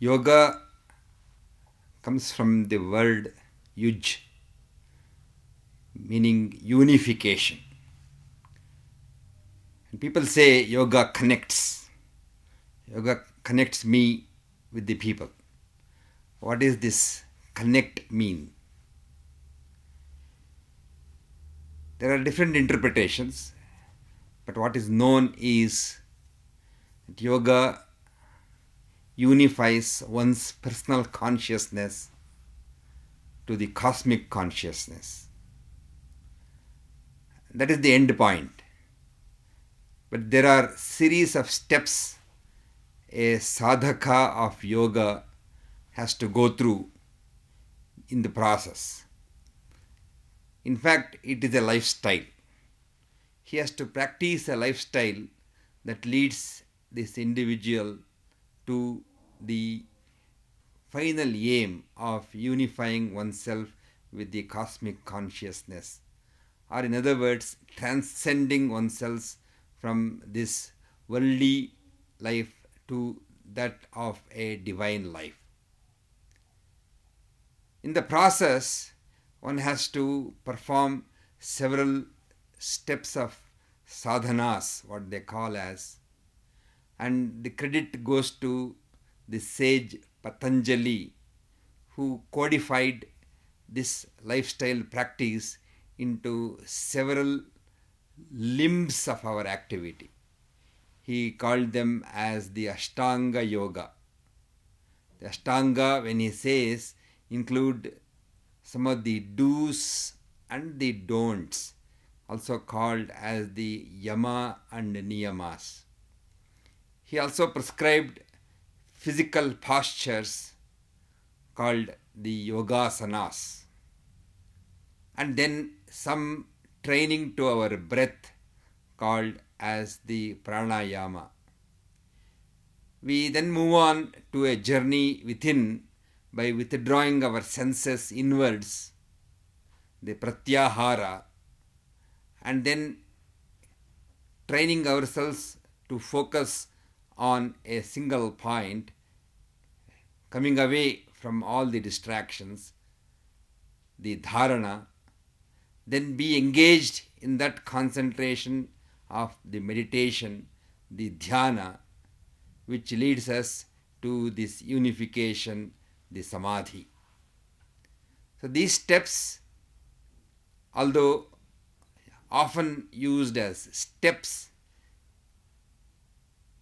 Yoga comes from the word yuj, meaning unification. And people say yoga connects. Yoga connects me with the people. What does this connect mean? There are different interpretations, but what is known is that yoga unifies one's personal consciousness to the cosmic consciousness. That is the end point. But there are series of steps a sadhaka of yoga has to go through in the process. In fact, it is a lifestyle. He has to practice a lifestyle that leads this individual to the final aim of unifying oneself with the cosmic consciousness, or in other words, transcending oneself from this worldly life to that of a divine life. In the process, one has to perform several steps of sadhanas, what they call as, and the credit goes to the sage Patanjali, who codified this lifestyle practice into several limbs of our activity. He called them as the Ashtanga Yoga. The Ashtanga, when he says, include some of the do's and the don'ts, also called as the yama and niyamas. He also prescribed physical postures called the yogasanas, and then some training to our breath called as the pranayama. We then move on to a journey within by withdrawing our senses inwards, the pratyahara, and then training ourselves to focus on a single point, coming away from all the distractions, the dharana, then be engaged in that concentration of the meditation, the dhyana, which leads us to this unification, the samadhi. So these steps, although often used as steps,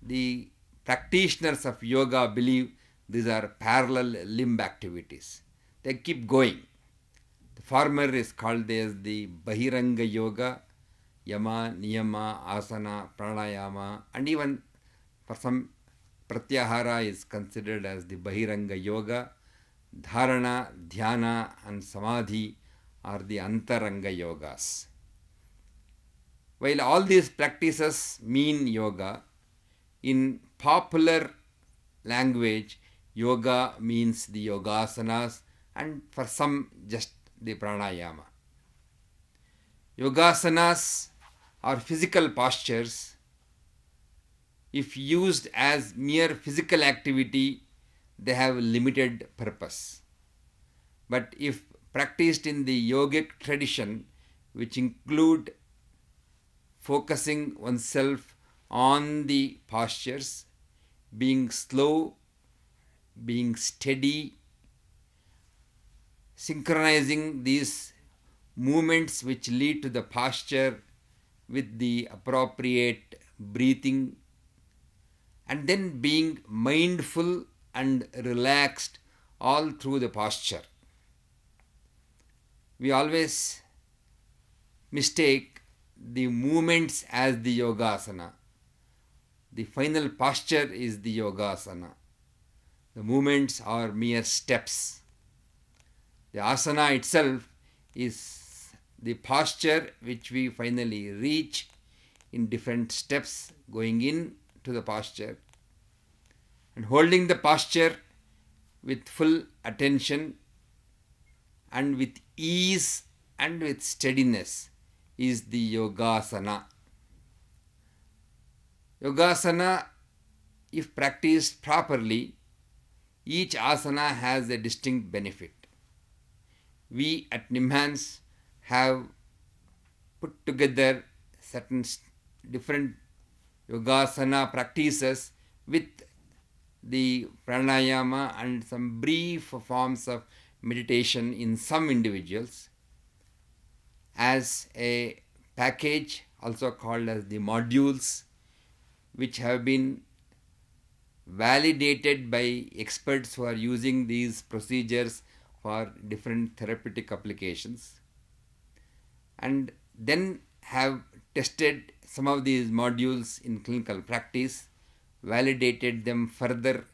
the practitioners of yoga believe these are parallel limb activities. They keep going. The former is called as the Bahiranga Yoga, Yama, Niyama, Asana, Pranayama, and even for some Pratyahara is considered as the Bahiranga Yoga. Dharana, Dhyana and Samadhi are the Antaranga Yogas. While all these practices mean yoga, in popular language, yoga means the yogasanas and for some just the pranayama. Yogasanas are physical postures. If used as mere physical activity, they have limited purpose. But if practiced in the yogic tradition, which include focusing oneself on the postures, being slow, being steady, synchronizing these movements which lead to the posture with the appropriate breathing, and then being mindful and relaxed all through the posture. We always mistake the movements as the yogasana. The final posture is the yogasana. The movements are mere steps. The asana itself is the posture which we finally reach in different steps going in to the posture. And holding the posture with full attention and with ease and with steadiness is the yogasana. Yogasana, if practiced properly, Each asana has a distinct benefit. We at NIMHANS have put together certain different yogasana practices with the pranayama and some brief forms of meditation in some individuals as a package, also called as the modules, which have been validated by experts who are using these procedures for different therapeutic applications, and then have tested some of these modules in clinical practice, validated them further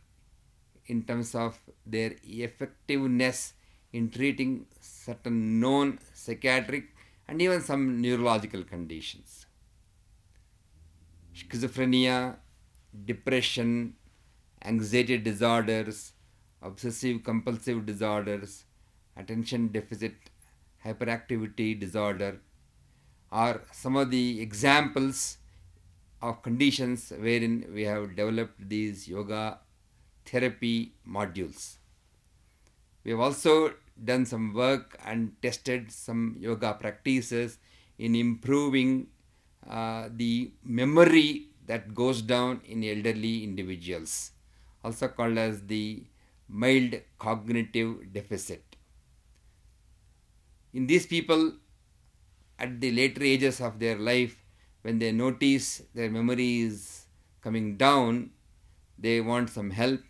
in terms of their effectiveness in treating certain known psychiatric and even some neurological conditions. Schizophrenia, depression, anxiety disorders, obsessive compulsive disorders, attention deficit hyperactivity disorder are some of the examples of conditions wherein we have developed these yoga therapy modules. We have also done some work and tested some yoga practices in improving the memory that goes down in elderly individuals, also called as the mild cognitive deficit. In these people, at the later ages of their life, when they notice their memory is coming down, they want some help.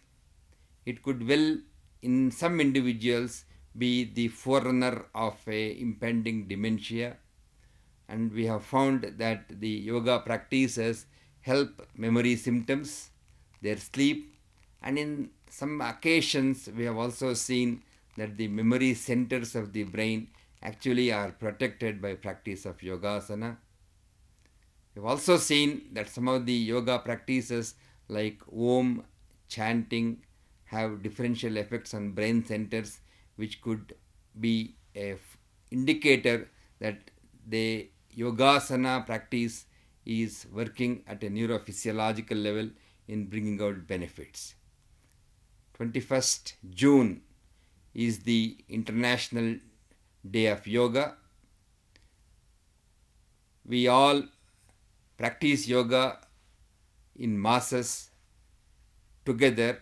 It could well, in some individuals, be the forerunner of a impending dementia, and we have found that the yoga practices help memory symptoms, their sleep, and in some occasions we have also seen that the memory centers of the brain actually are protected by practice of yogasana. We have also seen that some of the yoga practices like Om, chanting, have differential effects on brain centers, which could be a indicator that the yogasana practice is working at a neurophysiological level in bringing out benefits. 21st June is the International Day of Yoga. We all practice yoga in masses together.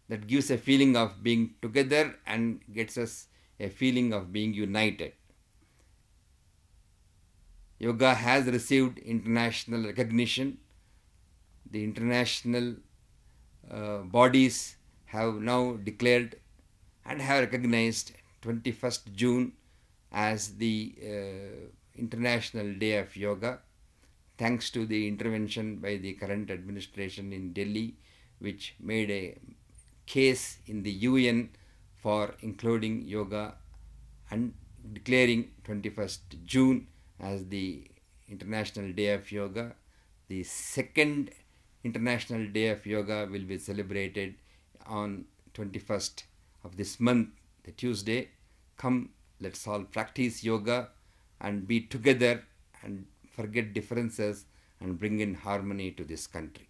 That gives a feeling of being together and gets us a feeling of being united. Yoga has received international recognition. The international bodies have now declared and have recognized 21st June as the International Day of Yoga, thanks to the intervention by the current administration in Delhi, which made a case in the UN for including yoga and declaring 21st June as the International Day of Yoga. The second International Day of Yoga will be celebrated on 21st of this month, the Tuesday. Come, let's all practice yoga and be together and forget differences and bring in harmony to this country.